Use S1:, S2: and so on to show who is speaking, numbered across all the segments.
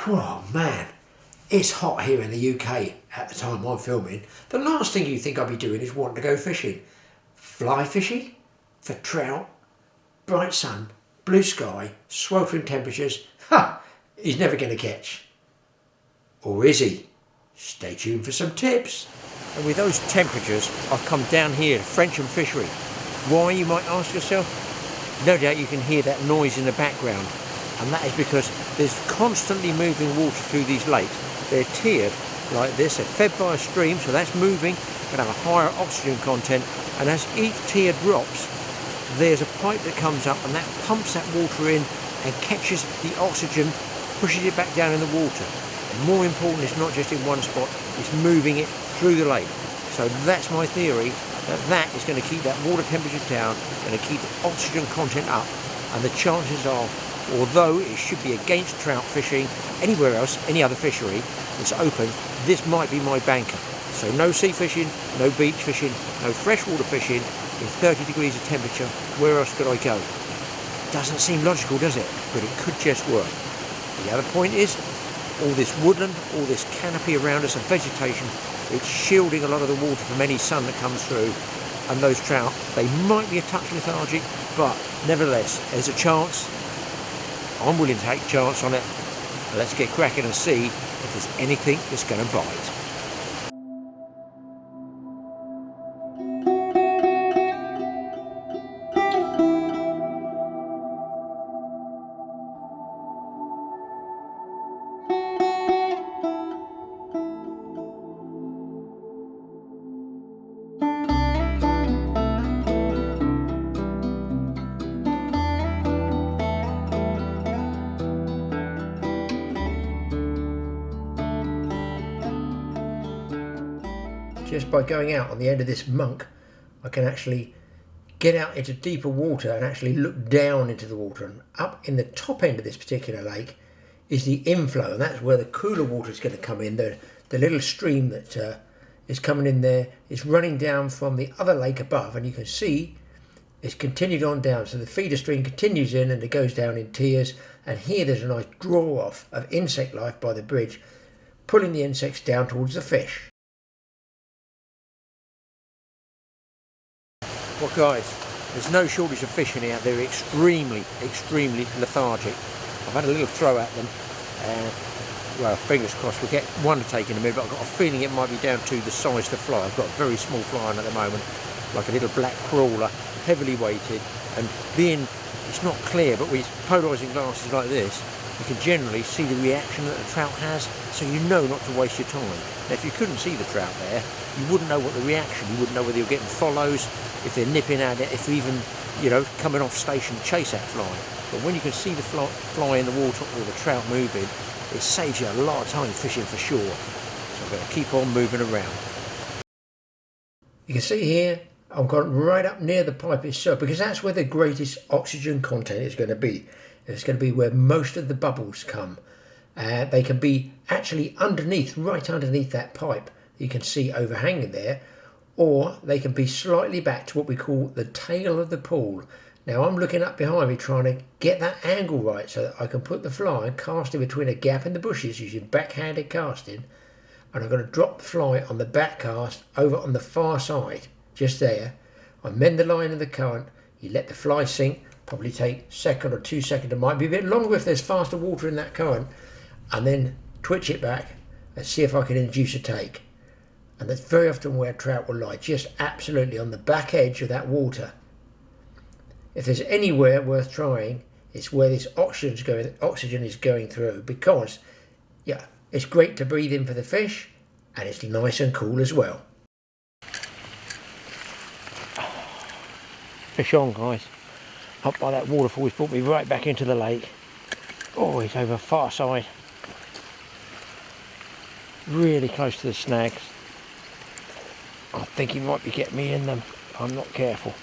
S1: Oh man, it's hot here in the UK at the time I'm filming. The last thing you think I'd be doing is wanting to go fishing. Fly fishing? For trout? Bright sun, blue sky, sweltering temperatures. Ha! He's never going to catch. Or is he? Stay tuned for some tips. And with those temperatures, I've come down here to Frensham Fishery. Why, you might ask yourself? No doubt you can hear that noise in the background. And that is because there's constantly moving water through these lakes. They're tiered like this, they're fed by a stream, so that's moving, but have a higher oxygen content. And as each tier drops, there's a pipe that comes up and that pumps that water in and catches the oxygen, pushes it back down in the water. And more important, it's not just in one spot, it's moving it through the lake. So that's my theory, that is going to keep that water temperature down, going to keep the oxygen content up, and the chances are, although it should be against trout fishing, anywhere else, any other fishery that's open, this might be my banker. So no sea fishing, no beach fishing, no freshwater fishing in 30 degrees of temperature. Where else could I go? Doesn't seem logical, does it? But it could just work. The other point is, all this woodland, all this canopy around us of vegetation, it's shielding a lot of the water from any sun that comes through. And those trout, they might be a touch lethargic, but nevertheless, there's a chance. I'm willing to take a chance on it. Let's get cracking and see if there's anything that's going to bite. Just by going out on the end of this monk, I can actually get out into deeper water and actually look down into the water. And up in the top end of this particular lake is the inflow, and that's where the cooler water is going to come in. The little stream that is coming in there is running down from the other lake above, and you can see it's continued on down. So the feeder stream continues in and it goes down in tiers. And here there's a nice draw off of insect life by the bridge, pulling the insects down towards the fish. Well guys, there's no shortage of fish in here. They're extremely lethargic. I've had a little throw at them, and well, fingers crossed we'll get one to take in a minute, but I've got a feeling it might be down to the size of the fly. I've got a very small fly on at the moment, like a little black crawler, heavily weighted, and being, it's not clear, but with polarising glasses like this, you can generally see the reaction that the trout has, so you know not to waste your time. Now if you couldn't see the trout there, you wouldn't know what the reaction, you wouldn't know whether you're getting follows, if they're nipping at it, if they're even, you know, coming off station to chase that fly. But when you can see the fly in the water or the trout moving, it saves you a lot of time fishing for sure. So I'm going to keep on moving around. You can see here, I've gone right up near the pipe itself, because that's where the greatest oxygen content is going to be. It's going to be where most of the bubbles come. They can be actually underneath, right underneath that pipe. You can see overhanging there, or they can be slightly back to what we call the tail of the pool. Now I'm looking up behind me trying to get that angle right so that I can put the fly and cast it between a gap in the bushes using backhanded casting, and I'm going to drop the fly on the back cast over on the far side, just there. I mend the line of the current, you let the fly sink, probably take a second or 2 seconds, it might be a bit longer if there's faster water in that current, and then twitch it back and see if I can induce a take. And that's very often where trout will lie, just absolutely on the back edge of that water. If there's anywhere worth trying, it's where this oxygen is going through, because yeah, it's great to breathe in for the fish, and it's nice and cool as well. Fish on, guys. Up by that waterfall, he's brought me right back into the lake. Oh, he's over far side. Really close to the snags. I think he might be getting me in them if I'm not careful.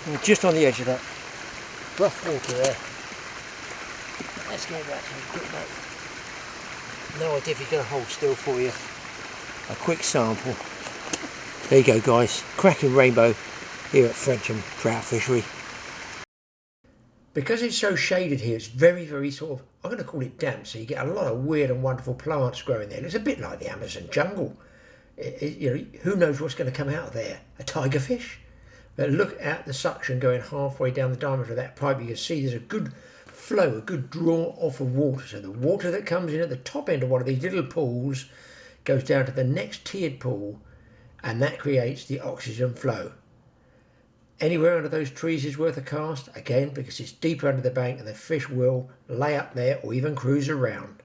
S1: We're just on the edge of that rough water there. Let's go back to a quick look. No idea if he's going to hold still for you. A quick sample. There you go, guys. Cracking rainbow here at Frensham Trout Fishery. Because it's so shaded here, it's very, very sort of, I'm going to call it damp, so you get a lot of weird and wonderful plants growing there. It's a bit like the Amazon jungle. You know, who knows what's going to come out of there? A tiger fish? But look at the suction going halfway down the diameter of that pipe. You can see there's a good flow, a good draw off of water. So the water that comes in at the top end of one of these little pools goes down to the next tiered pool, and that creates the oxygen flow. Anywhere under those trees is worth a cast, again, because it's deeper under the bank and the fish will lay up there or even cruise around.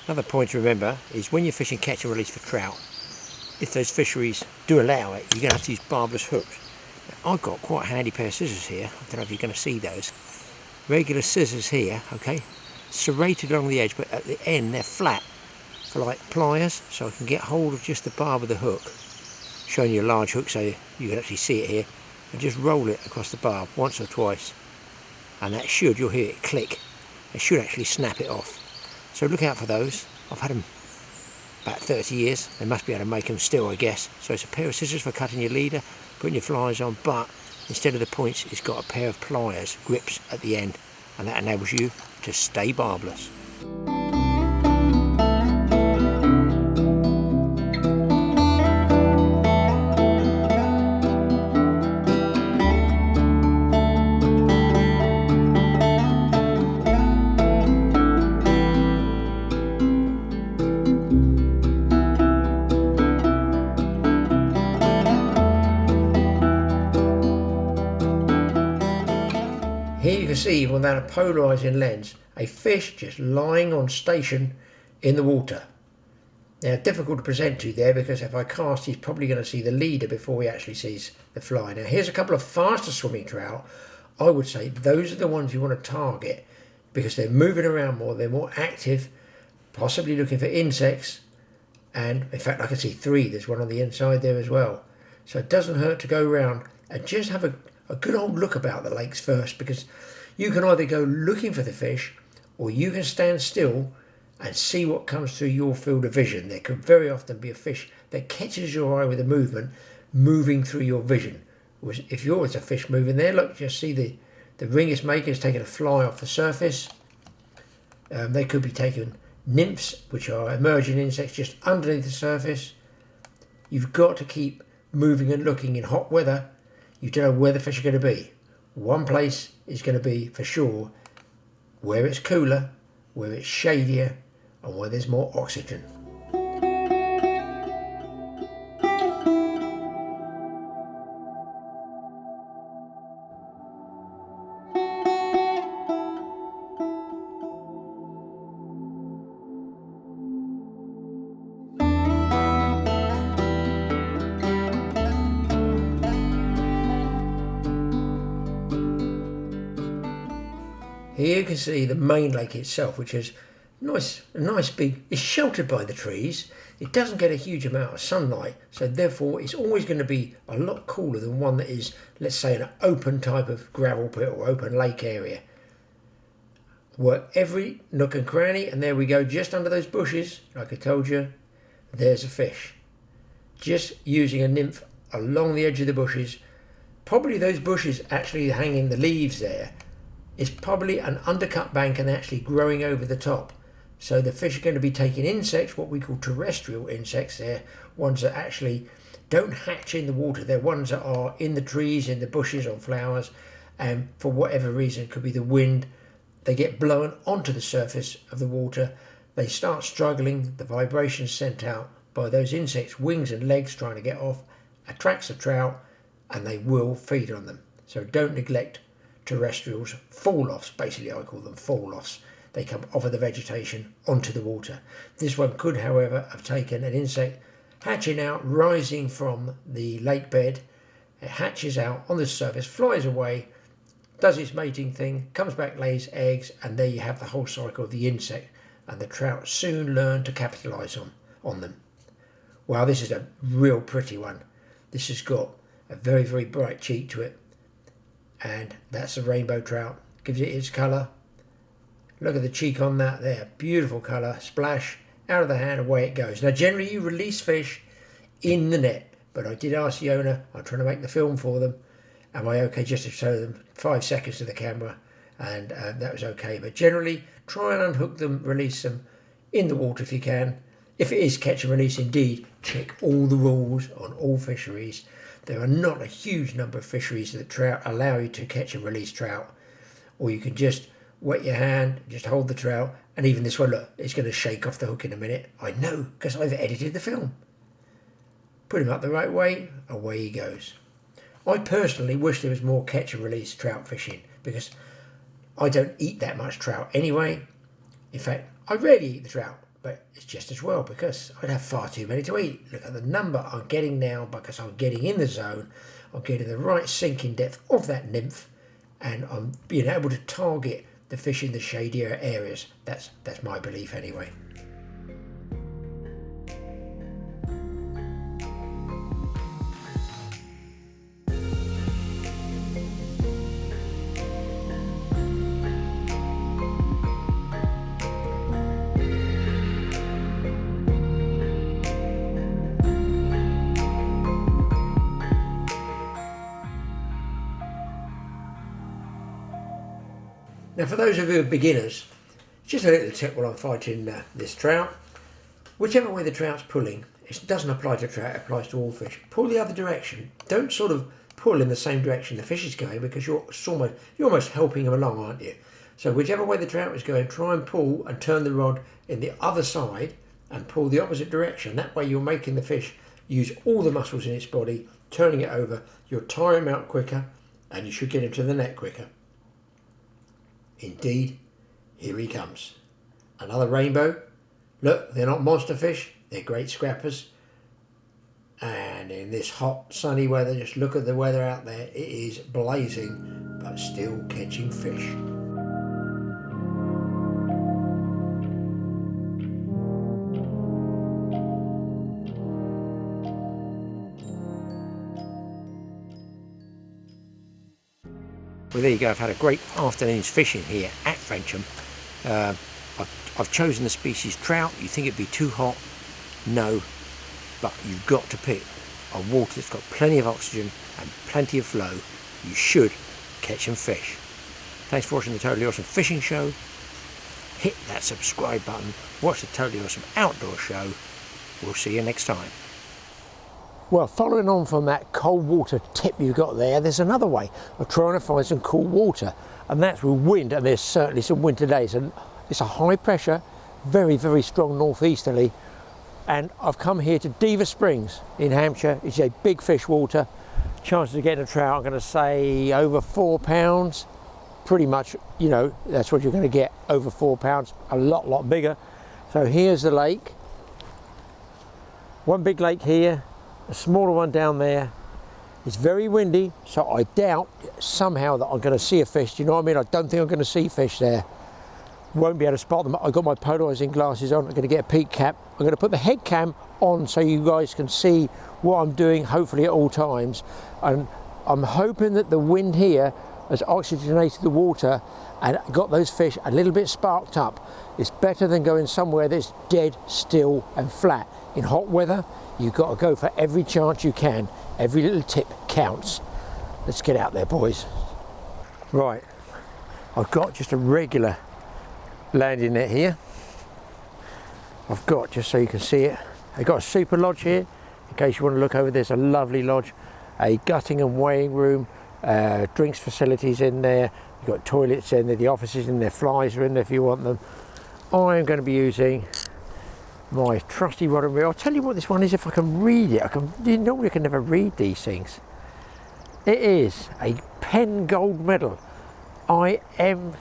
S1: Another point to remember is when you're fishing catch and release for trout, if those fisheries do allow it, you're going to have to use barbless hooks. Now, I've got quite a handy pair of scissors here. I don't know if you're going to see those. Regular scissors here, okay, serrated along the edge, but at the end they're flat for like pliers, so I can get hold of just the barb of the hook. Showing you a large hook so you can actually see it here. And just roll it across the barb once or twice, and that should, you'll hear it click, it should actually snap it off. So look out for those. I've had them about 30 years, they must be able to make them still, I guess. So it's a pair of scissors for cutting your leader, putting your flies on, but instead of the points it's got a pair of pliers, grips at the end, and that enables you to stay barbless. Here you can see, without a polarising lens, a fish just lying on station in the water. Now, difficult to present to you there, because if I cast, he's probably going to see the leader before he actually sees the fly. Now, here's a couple of faster swimming trout. I would say those are the ones you want to target, because they're moving around more, they're more active, possibly looking for insects. And in fact, I can see three. There's one on the inside there as well. So it doesn't hurt to go around and just have a good old look about the lakes first, because you can either go looking for the fish or you can stand still and see what comes through your field of vision. There could very often be a fish that catches your eye with a movement moving through your vision. If you're a fish moving there, look, just see the ring it's making is taking a fly off the surface. They could be taking nymphs, which are emerging insects just underneath the surface. You've got to keep moving and looking in hot weather. You don't know where the fish are going to be. One place is going to be for sure where it's cooler, where it's shadier, and where there's more oxygen. Here you can see the main lake itself, which is a nice big, it's sheltered by the trees. It doesn't get a huge amount of sunlight, so therefore it's always going to be a lot cooler than one that is, let's say, an open type of gravel pit or open lake area. Work every nook and cranny, and there we go, just under those bushes, like I told you, there's a fish. Just using a nymph along the edge of the bushes. Probably those bushes actually hanging the leaves there. It's probably an undercut bank and actually growing over the top. So the fish are going to be taking insects, what we call terrestrial insects. They're ones that actually don't hatch in the water. They're ones that are in the trees, in the bushes, on flowers, and for whatever reason, it could be the wind, they get blown onto the surface of the water. They start struggling. The vibrations sent out by those insects' wings and legs trying to get off attracts the trout, and they will feed on them. So don't neglect terrestrials, fall-offs, basically I call them fall-offs. They come off of the vegetation onto the water. This one could, however, have taken an insect hatching out, rising from the lake bed. It hatches out on the surface, flies away, does its mating thing, comes back, lays eggs, and there you have the whole cycle of the insect, and the trout soon learn to capitalise on them. Wow, this is a real pretty one. This has got a very, very bright cheek to it.
S2: and that's a rainbow trout. Gives it its colour. Look at the cheek on that there, beautiful colour, splash, out of the hand, away it goes. Now generally you release fish in the net, but I did ask the owner, I'm trying to make the film for them, am I okay just to show them 5 seconds to the camera, and that was okay. But generally try and unhook them, release them in the water if you can. If it is catch and release indeed, check all the rules on all fisheries. There are not a huge number of fisheries that trout allow you to catch and release trout, or you can just wet your hand, just hold the trout, and even this one, look, it's going to shake off the hook in a minute. I know, because I've edited the film. Put him up the right way, away he goes. I personally wish there was more catch and release trout fishing, because I don't eat that much trout anyway. In fact, I rarely eat the trout, but it's just as well, because I'd have far too many to eat. Look at the number I'm getting now, because I'm getting in the zone, I'm getting the right sinking depth of that nymph, and I'm being able to target the fish in the shadier areas. That's my belief anyway. Now for those of you who are beginners, just a little tip while I'm fighting this trout. Whichever way the trout's pulling, it doesn't apply to trout, it applies to all fish. Pull the other direction. Don't sort of pull in the same direction the fish is going, because you're almost helping them along, aren't you? So whichever way the trout is going, try and pull and turn the rod in the other side and pull the opposite direction. That way you're making the fish use all the muscles in its body, turning it over. You'll tire him out quicker and you should get him to the net quicker. Indeed, here he comes. Another rainbow. Look, they're not monster fish, they're great scrappers. And in this hot, sunny weather, just look at the weather out there. It is blazing, but still catching fish.
S1: Well, there you go. I've had a great afternoon's fishing here at Frensham. I've chosen the species trout. You think it'd be too hot? No, but you've got to pick a water that's got plenty of oxygen and plenty of flow. You should catch and fish. Thanks for watching the Totally Awesome Fishing Show. Hit that subscribe button. Watch the Totally Awesome Outdoor Show. We'll see you next time. Well, following on from that cold water tip you got there, there's another way of trying to find some cool water, and that's with wind, and there's certainly some wind today. So it's a high pressure, very, very strong northeasterly, and I've come here to Diva Springs in Hampshire. It's a big fish water. Chances of getting a trout, I'm going to say over 4 pounds. Pretty much, you know, that's what you're going to get, over 4 pounds, a lot bigger. So here's the lake. One big lake here, a smaller one down there. It's very windy, so I doubt somehow that I'm going to see a fish. Do you know what I mean? I don't think I'm going to see fish there. Won't be able to spot them. I've got my polarizing glasses on. I'm going to get a peak cap. I'm going to put the head cam on so you guys can see what I'm doing, hopefully at all times. And I'm hoping that the wind here has oxygenated the water and got those fish a little bit sparked up. It's better than going somewhere that's dead still and flat. In hot weather, you've got to go for every chance you can. Every little tip counts. Let's get out there, boys. Right, I've got just a regular landing net here. I've got, just so you can see it, I've got a super lodge here. In case you want to look over, there's a lovely lodge, a gutting and weighing room, drinks facilities in there. You've got toilets in there, the offices in there, flies are in there if you want them. I am going to be using my trusty rod and reel. I'll tell you what this one is if I can read it. Normally I can never read these things. It is a Penn Gold Medal IMS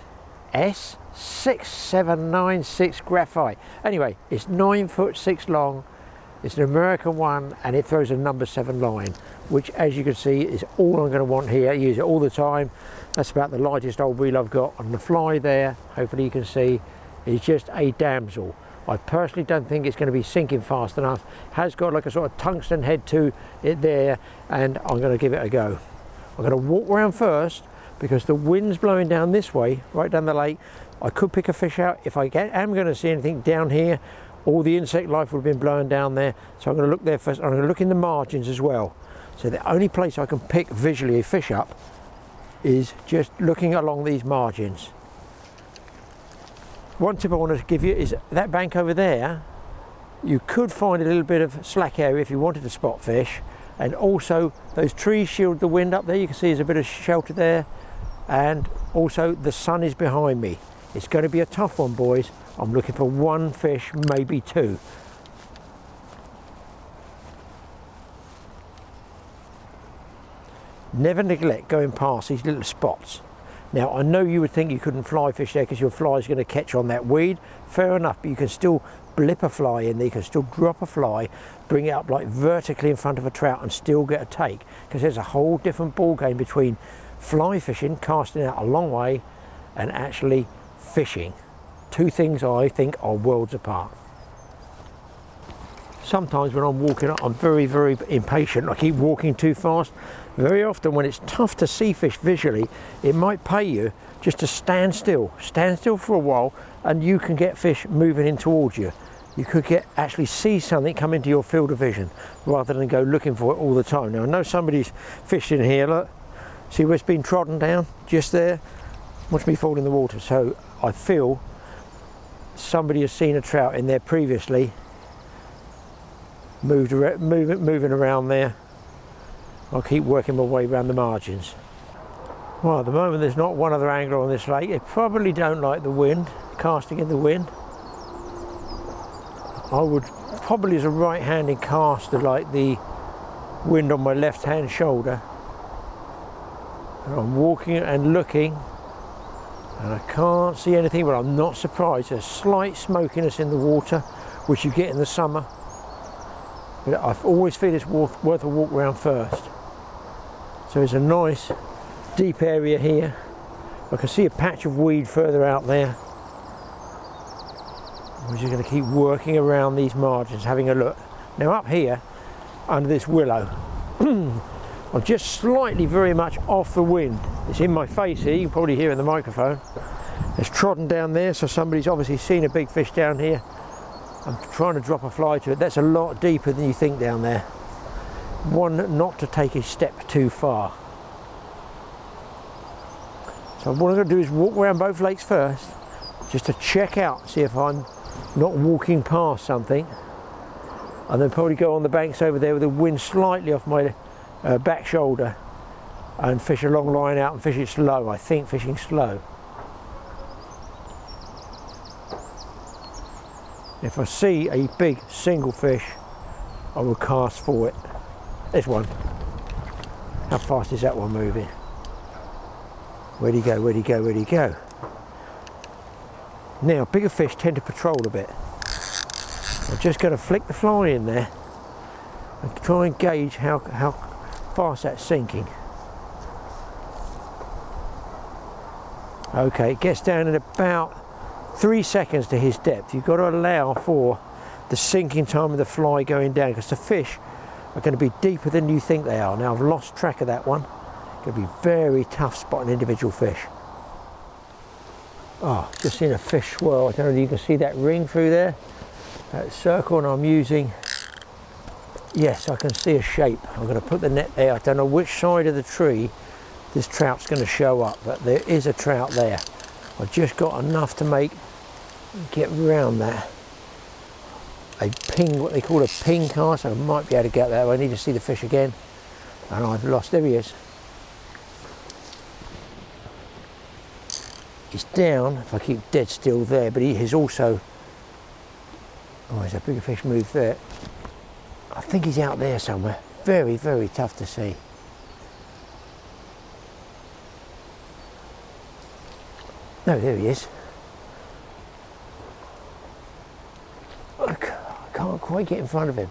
S1: 6796 graphite. Anyway, it's 9'6" long. It's an American one, and it throws a number 7 line, which, as you can see, is all I'm going to want here. I use it all the time. That's about the lightest old reel I've got. On the fly there, hopefully you can see, it's just a damsel. I personally don't think it's going to be sinking fast enough. It has got like a sort of tungsten head to it there, and I'm going to give it a go. I'm going to walk around first, because the wind's blowing down this way, right down the lake. I could pick a fish out. If I am going to see anything down here, all the insect life would have been blowing down there. So I'm going to look there first. I'm going to look in the margins as well. So the only place I can pick visually a fish up is just looking along these margins. One tip I want to give you is that bank over there, you could find a little bit of slack area if you wanted to spot fish. And also those trees shield the wind up there. You can see there's a bit of shelter there. And also the sun is behind me. It's going to be a tough one, boys. I'm looking for one fish, maybe two. Never neglect going past these little spots. Now, I know you would think you couldn't fly fish there because your fly is going to catch on that weed. Fair enough, but you can still blip a fly in there. You can still drop a fly, bring it up like vertically in front of a trout and still get a take. Because there's a whole different ball game between fly fishing, casting out a long way, and actually fishing. Two things I think are worlds apart. Sometimes when I'm walking, I'm very, very impatient. I keep walking too fast. Very often when it's tough to see fish visually, it might pay you just to stand still for a while, and you can get fish moving in towards you. You could actually see something come into your field of vision rather than go looking for it all the time. Now I know somebody's fishing here, look. See where it's been trodden down? Just there. Watch me fall in the water. So I feel somebody has seen a trout in there previously, moving around there. I'll keep working my way around the margins. Well, at the moment there's not one other angler on this lake. They probably don't like the wind, casting in the wind. I would probably, as a right-handed caster, like the wind on my left-hand shoulder. And I'm walking and looking, and I can't see anything, but I'm not surprised. There's slight smokiness in the water, which you get in the summer. But I always feel it's worth a walk around first. So there's a nice deep area here. I can see a patch of weed further out there. We're just going to keep working around these margins, having a look. Now up here, under this willow, I'm just slightly very much off the wind. It's in my face here, you can probably hear in the microphone. It's trodden down there, so somebody's obviously seen a big fish down here. I'm trying to drop a fly to it. That's a lot deeper than you think down there. One, not to take a step too far. So what I'm going to do is walk around both lakes first, just to check out, see if I'm not walking past something, and then probably go on the banks over there with the wind slightly off my back shoulder and fish a long line out and fish it slow. I think fishing slow. If I see a big single fish, I will cast for it. There's one. How fast is that one moving? Where'd he go? Where'd he go? Where'd he go? Now, bigger fish tend to patrol a bit. I'm just going to flick the fly in there and try and gauge how fast that's sinking. Okay, it gets down in about 3 seconds to his depth. You've got to allow for the sinking time of the fly going down, because the fish are going to be deeper than you think they are. Now I've lost track of that one. It's going to be very tough spotting individual fish. Oh, just seen a fish swirl. I don't know if you can see that ring through there, that circle, and I'm using, yes, I can see a shape. I'm going to put the net there. I don't know which side of the tree this trout's going to show up, but there is a trout there. I just got enough to get around that. A ping, what they call a ping cast. I might be able to get that. I need to see the fish again, and I've lost. There he is. He's down if I keep dead still there, but he has also, oh, there's a bigger fish moved there. I think he's out there somewhere. Very, very tough to see. No, there he is. I can't quite get in front of him.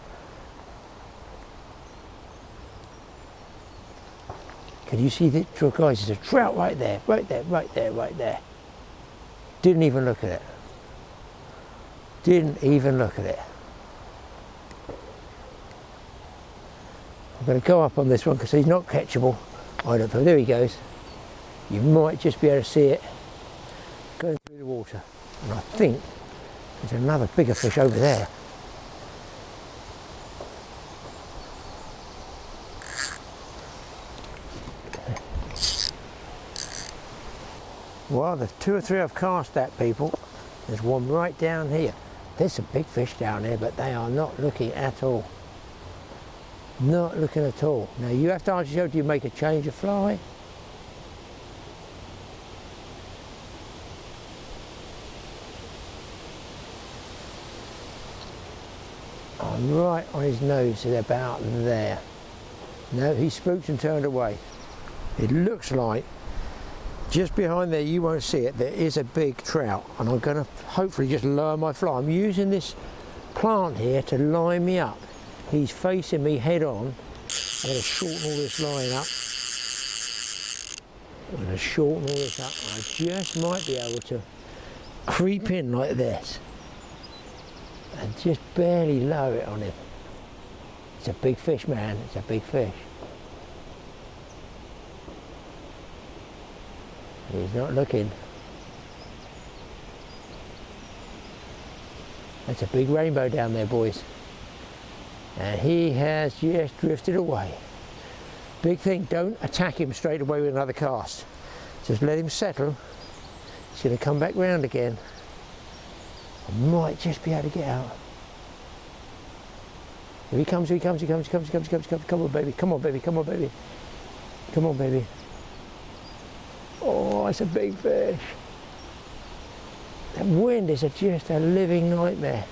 S1: Can you see the guys? There's a trout right there, right there, right there, right there. Didn't even look at it. Didn't even look at it. I'm going to go up on this one because he's not catchable. I don't know. There he goes. you might just be able to see it going through the water. And I think there's another bigger fish over there. Well, there's 2 or 3 I've cast at, people. There's one right down here. There's some big fish down there, but they are not looking at all. Not looking at all. Now you have to ask yourself, do you make a change of fly? I'm right on his nose at about there. No, he spooked and turned away. It looks like just behind there, you won't see it, there is a big trout, and I'm going to hopefully just lower my fly. I'm using this plant here to line me up. He's facing me head on. I'm going to shorten all this line up. I'm going to shorten all this up. I just might be able to creep in like this and just barely lower it on him. It's a big fish, man. It's a big fish. He's not looking. That's a big rainbow down there, boys. And he has just drifted away. Big thing, don't attack him straight away with another cast. Just let him settle. He's going to come back round again. I might just be able to get out. Here he comes, here he comes, he comes, he comes, he comes, he comes, he comes. Come on, baby, come on, baby, come on, baby. Come on, baby. Oh, it's a big fish. That wind is just a living nightmare.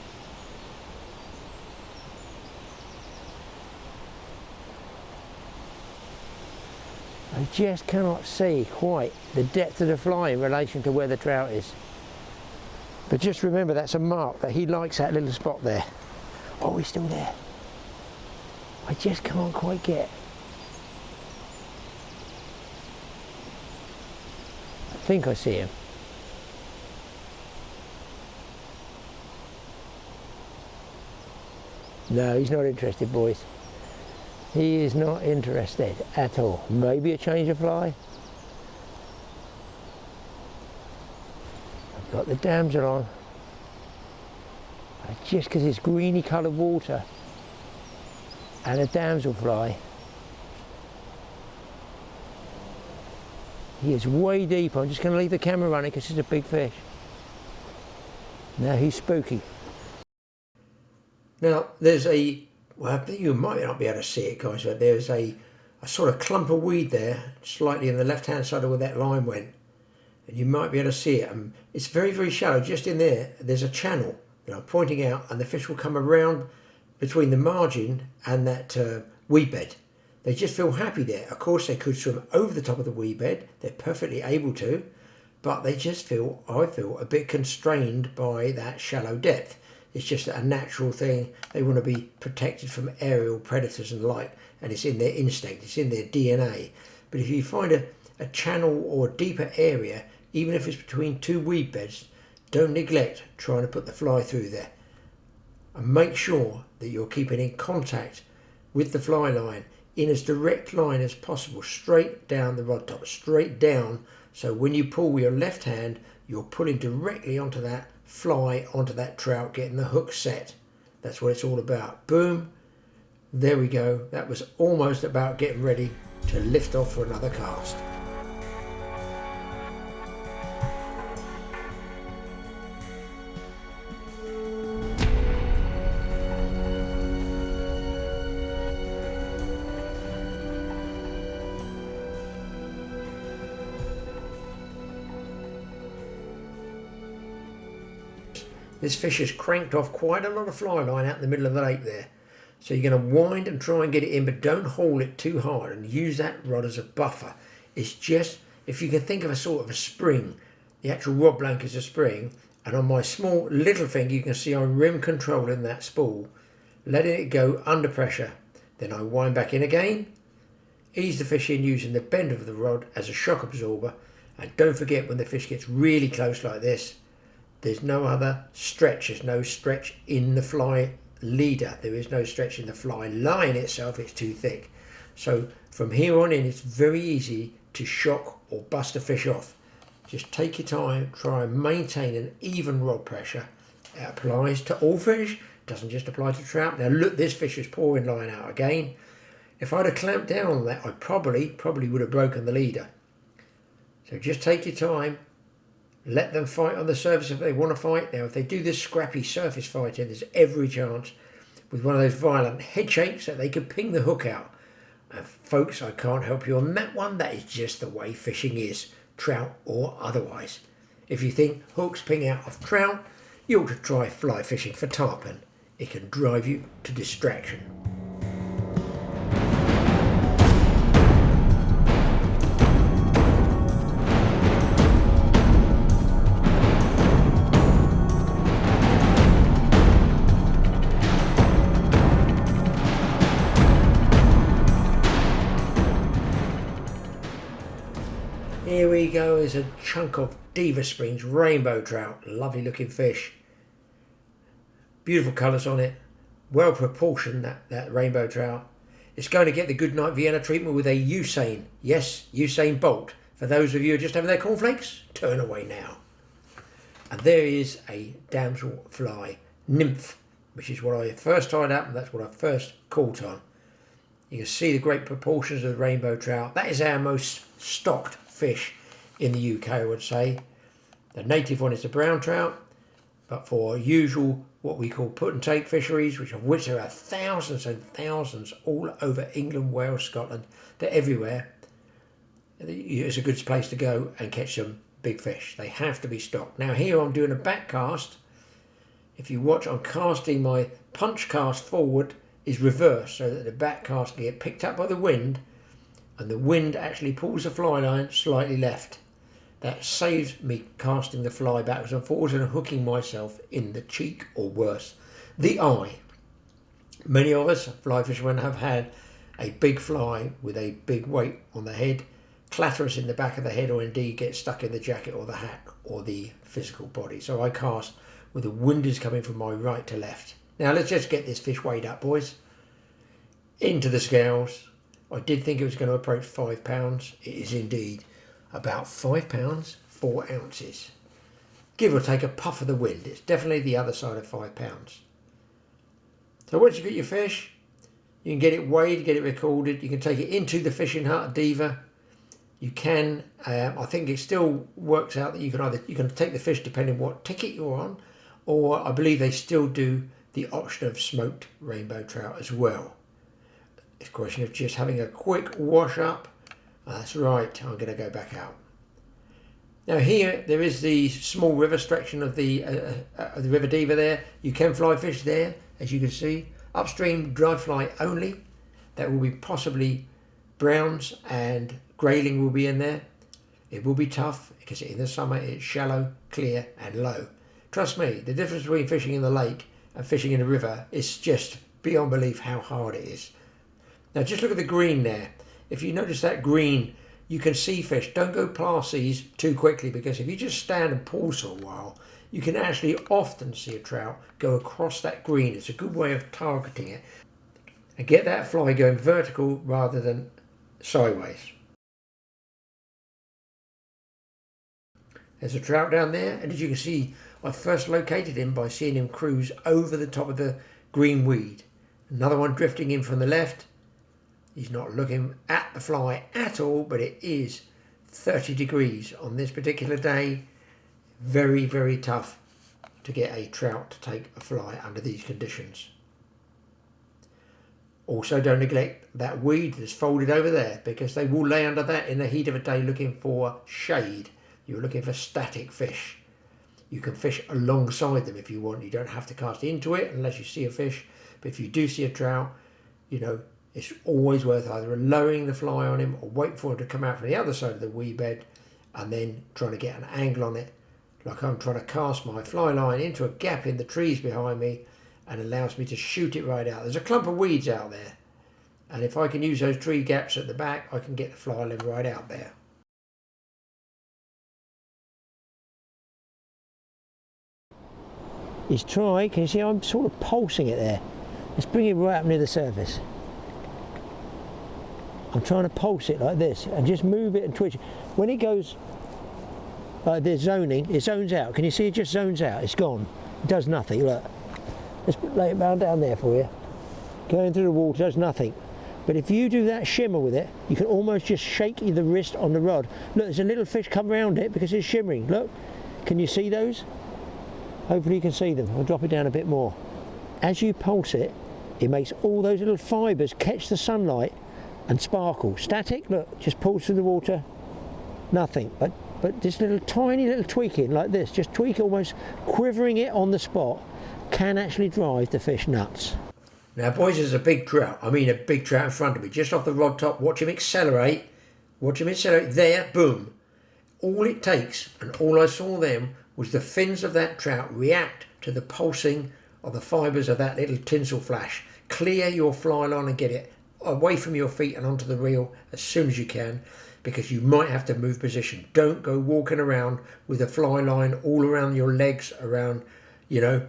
S1: I just cannot see quite the depth of the fly in relation to where the trout is. But just remember, that's a mark that he likes that little spot there. Oh, he's still there. I just can't quite get. I think I see him. No, he's not interested, boys. He is not interested at all. Maybe a change of fly. I've got the damsel on. Just because it's greeny coloured water and a damsel fly. He is way deep. I'm just going to leave the camera running because it's a big fish. Now he's spooky.
S2: Now there's a, well, you might not be able to see it, guys, but there's a sort of clump of weed there, slightly on the left hand side of where that line went, and you might be able to see it. It's very, very shallow. Just in there, there's a channel that I'm pointing out, and the fish will come around between the margin and that weed bed. They just feel happy there. Of course, they could swim over the top of the weed bed. They're perfectly able to, but they just feel, I feel, a bit constrained by that shallow depth. It's just a natural thing. They want to be protected from aerial predators and the like, and it's in their instinct, it's in their DNA. But if you find a channel or a deeper area, even if it's between 2 weed beds, don't neglect trying to put the fly through there. And make sure that you're keeping in contact with the fly line in as direct line as possible, straight down the rod top, straight down, so when you pull with your left hand, you're pulling directly onto that fly, onto that trout, getting the hook set. That's what it's all about. Boom, there we go. That was almost about getting ready to lift off for another cast. This fish has cranked off quite a lot of fly line out in the middle of the lake there. So you're going to wind and try and get it in, but don't haul it too hard and use that rod as a buffer. It's just, if you can think of a sort of a spring, the actual rod blank is a spring, and on my small little finger you can see I'm rim controlling that spool, letting it go under pressure. Then I wind back in again, ease the fish in using the bend of the rod as a shock absorber, and don't forget, when the fish gets really close like this, there's no other stretch. There's no stretch in the fly leader. There is no stretch in the fly line itself. It's too thick. So From here on in, it's very easy to shock or bust a fish off. Just take your time, try and maintain an even rod pressure. It applies to all fish, doesn't just apply to trout. Now look, this fish is pouring line out again. If I'd have clamped down on that, I probably would have broken the leader. So just take your time, let them fight on the surface if they want to fight. Now if they do this scrappy surface fighting, there's every chance with one of those violent head shakes that they could ping the hook out. And folks, I can't help you on that one. That is just the way fishing is, trout or otherwise. If you think hooks ping out of trout, you ought to try fly fishing for tarpon. It can drive you to distraction. Here we go, is a chunk of Diva Springs rainbow trout. Lovely looking fish. Beautiful colours on it. Well proportioned, that rainbow trout. It's going to get the Goodnight Vienna treatment with a Usain. Yes, Usain Bolt. For those of you who are just having their cornflakes, turn away now. And there is a damselfly nymph, which is what I first tied up, and that's what I first caught on. You can see the great proportions of the rainbow trout. That is our most stocked fish in the UK, I would say. The native one is the brown trout, but for usual what we call put and take fisheries, of which there are thousands and thousands all over England, Wales, Scotland, they're everywhere. It's a good place to go and catch some big fish. They have to be stocked. Now here I'm doing a back cast. If you watch, I'm casting, my punch cast forward is reversed so that the back cast can get picked up by the wind, and the wind actually pulls the fly line slightly left. That saves me casting the fly backwards and forwards and hooking myself in the cheek, or worse, the eye. Many of us fly fishermen have had a big fly with a big weight on the head clatter us in the back of the head, or indeed get stuck in the jacket or the hat or the physical body. So I cast with the wind is coming from my right to left. Now let's just get this fish weighed up, boys. Into the scales. I did think it was going to approach 5 pounds. It is indeed about 5 pounds 4 ounces. Give or take a puff of the wind. It's definitely the other side of 5 pounds. So once you get your fish, you can get it weighed, get it recorded. You can take it into the fishing hut at Diva. You can, I think it still works out that you can take the fish depending what ticket you're on, or I believe they still do the option of smoked rainbow trout as well. It's a question of just having a quick wash up. That's right, I'm going to go back out. Now here there is the small river section of the River Diva there. You can fly fish there, as you can see. Upstream dried fly only. That will be possibly browns, and grayling will be in there. It will be tough because in the summer it's shallow, clear and low. Trust me, the difference between fishing in the lake and fishing in a river is just beyond belief how hard it is. Now just look at the green there. If you notice that green, you can see fish. Don't go past these too quickly, because if you just stand and pause for a while, you can actually often see a trout go across that green. It's a good way of targeting it and get that fly going vertical rather than sideways. There's a trout down there, and as you can see, I first located him by seeing him cruise over the top of the green weed. Another one drifting in from the left. He's not looking at the fly at all, but it is 30 degrees on this particular day. Very, very tough to get a trout to take a fly under these conditions. Also, don't neglect that weed that's folded over there, because they will lay under that in the heat of a day looking for shade. You're looking for static fish. You can fish alongside them if you want. You don't have to cast into it unless you see a fish. But if you do see a trout, you know, it's always worth either lowering the fly on him or wait for him to come out from the other side of the weed bed and then trying to get an angle on it. Like I'm trying to cast my fly line into a gap in the trees behind me, and allows me to shoot it right out. There's a clump of weeds out there, and if I can use those tree gaps at the back, I can get the fly line right out there. He's trying, can you see I'm sort of pulsing it there? Let's bring it right up near the surface. I'm trying to pulse it like this and just move it and twitch it. When it goes like this zoning, it zones out. Can you see it just zones out? It's gone. It does nothing. Look. Let's lay it down there for you. Going through the water does nothing. But if you do that shimmer with it, you can almost just shake the wrist on the rod. Look, there's a little fish come around it because it's shimmering. Look. Can you see those? Hopefully you can see them. I'll drop it down a bit more. As you pulse it, it makes all those little fibres catch the sunlight and sparkle. Static, look, just pulls through the water, nothing. But this little tiny little tweaking like this, just tweak almost quivering it on the spot, can actually drive the fish nuts. Now boys, there's a big trout. I mean a big trout in front of me, just off the rod top. Watch him accelerate. Watch him accelerate. There, boom. All it takes, and all I saw then, was the fins of that trout react to the pulsing of the fibres of that little tinsel flash. Clear your fly line and get it away from your feet and onto the reel as soon as you can, because you might have to move position. Don't go walking around with a fly line all around your legs, around, you know,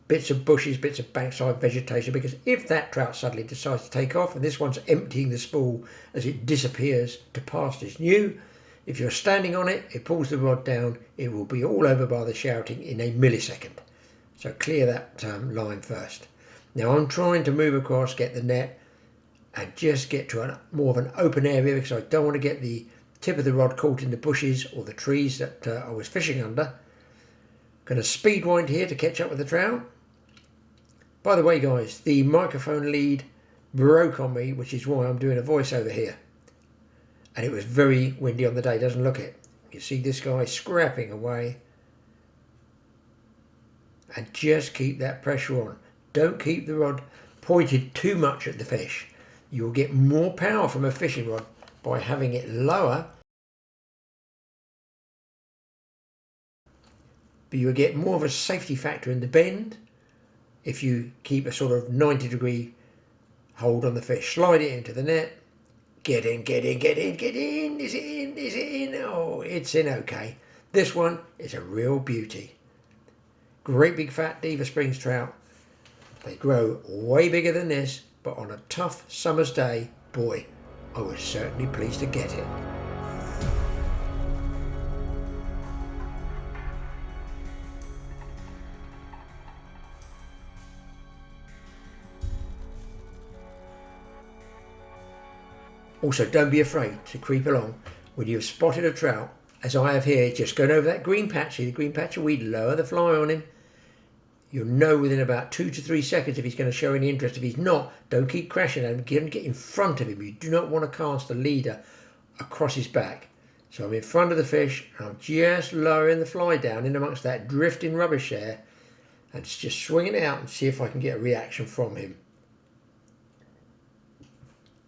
S2: bits of bushes, bits of bankside vegetation, because if that trout suddenly decides to take off, and this one's emptying the spool as it disappears to pastures new, if you're standing on it, it pulls the rod down, it will be all over by the shouting in a millisecond. So clear that line first. Now I'm trying to move across, get the net, and just get to more of an open area, because I don't want to get the tip of the rod caught in the bushes or the trees that I was fishing under. Going to speed wind here to catch up with the trout. By the way guys, the microphone lead broke on me, which is why I'm doing a voiceover here. And it was very windy on the day, doesn't look it. You see this guy scrapping away. And just keep that pressure on. Don't keep the rod pointed too much at the fish. You'll get more power from a fishing rod by having it lower, but you'll get more of a safety factor in the bend if you keep a sort of 90-degree hold on the fish. Slide it into the net. Get in, get in, get in, get in. Is it in? Is it in? Oh, it's in okay. This one is a real beauty. Great big fat Diva Springs trout. They grow way bigger than this, but on a tough summer's day, boy, I was certainly pleased to get it. Also, don't be afraid to creep along when you've spotted a trout, as I have here, just going over that green patch. See the green patch of weed, lower the fly on him. You'll know within about 2 to 3 seconds if he's going to show any interest. If he's not, don't keep crashing at him. Get in front of him. You do not want to cast the leader across his back. So I'm in front of the fish, and I'm just lowering the fly down in amongst that drifting rubbish there, and just swinging it out and see if I can get a reaction from him.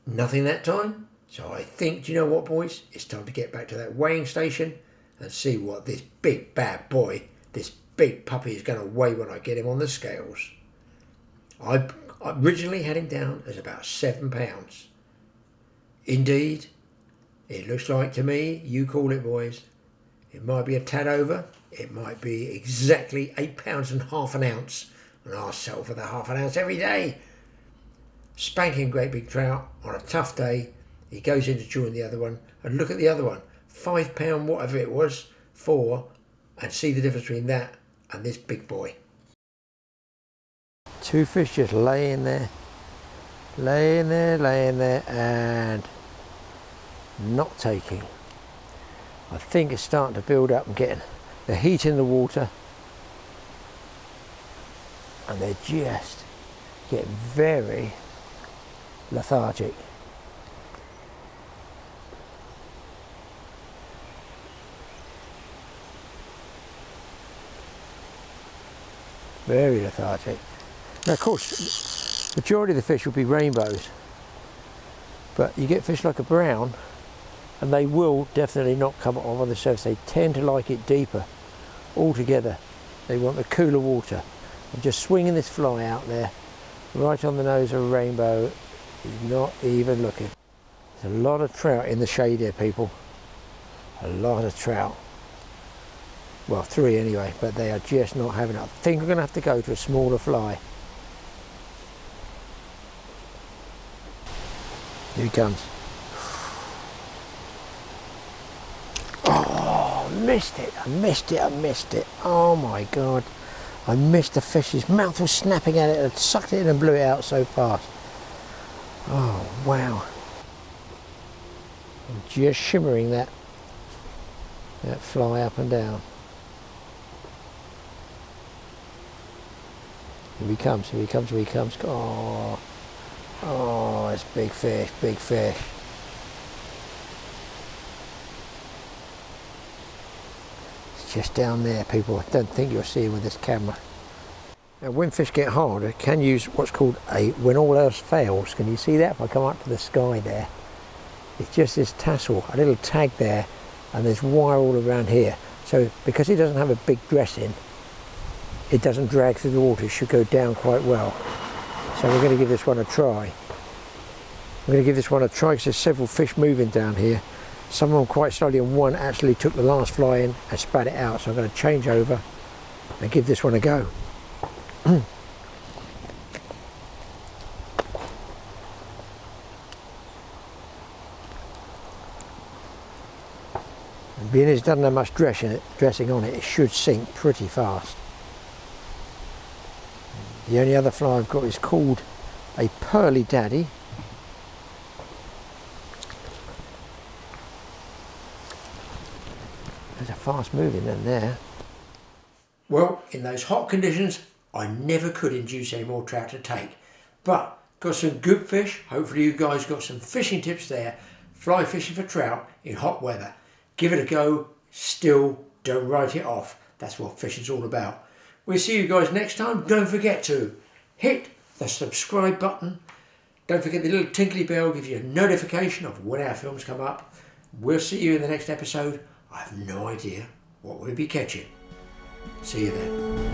S2: Nothing that time. So I think, do you know what, boys? It's time to get back to that weighing station and see what this big bad boy, this big puppy, is going to weigh when I get him on the scales. I originally had him down as about 7 pounds. Indeed, it looks like to me, you call it, boys, it might be a tad over, it might be exactly 8 pounds and half an ounce, and I'll settle for the half an ounce every day. Spanking great big trout on a tough day. He goes into chewing the other one, and look at the other one, 5 pound whatever it was, 4, and see the difference between that and this big boy. 2 fish just laying there, and not taking. I think it's starting to build up and getting the heat in the water, and they're just getting very lethargic. Very lethargic. Now of course, majority of the fish will be rainbows, but you get fish like a brown and they will definitely not come on the surface. They tend to like it deeper altogether. They want the cooler water. I'm just swinging this fly out there right on the nose of a rainbow. He's not even looking. There's a lot of trout in the shade here, people. A lot of trout. Well, 3 anyway, but they are just not having it. I think I'm going to have to go to a smaller fly. Here he comes.
S1: missed it, I missed it, I missed it. Oh my God. I missed the fish. His mouth was snapping at it. I sucked it in and blew it out so fast. Oh, wow. I'm just shimmering that fly up and down. Here he comes, here he comes, here he comes. Oh, oh, it's big fish, big fish. It's just down there, people. I don't think you'll see it with this camera. Now, when fish get hard, I can use what's called a when all else fails. Can you see that? If I come up to the sky there, it's just this tassel, a little tag there, and there's wire all around here. So because it doesn't have a big dressing, it doesn't drag through the water. It should go down quite well. So we're going to give this one a try. We're going to give this one a try because there's several fish moving down here. Some of them quite slowly, and one actually took the last fly in and spat it out. So I'm going to change over and give this one a go. And being as it doesn't have much dressing on it, it should sink pretty fast. The only other fly I've got is called a pearly daddy. There's a fast moving in there.
S2: Well, in those hot conditions, I never could induce any more trout to take. But got some good fish. Hopefully you guys got some fishing tips there. Fly fishing for trout in hot weather. Give it a go. Still, don't write it off. That's what fishing's all about. We'll see you guys next time. Don't forget to hit the subscribe button. Don't forget the little tinkly bell, give you a notification of when our films come up. We'll see you in the next episode. I have no idea what we'll be catching. See you then.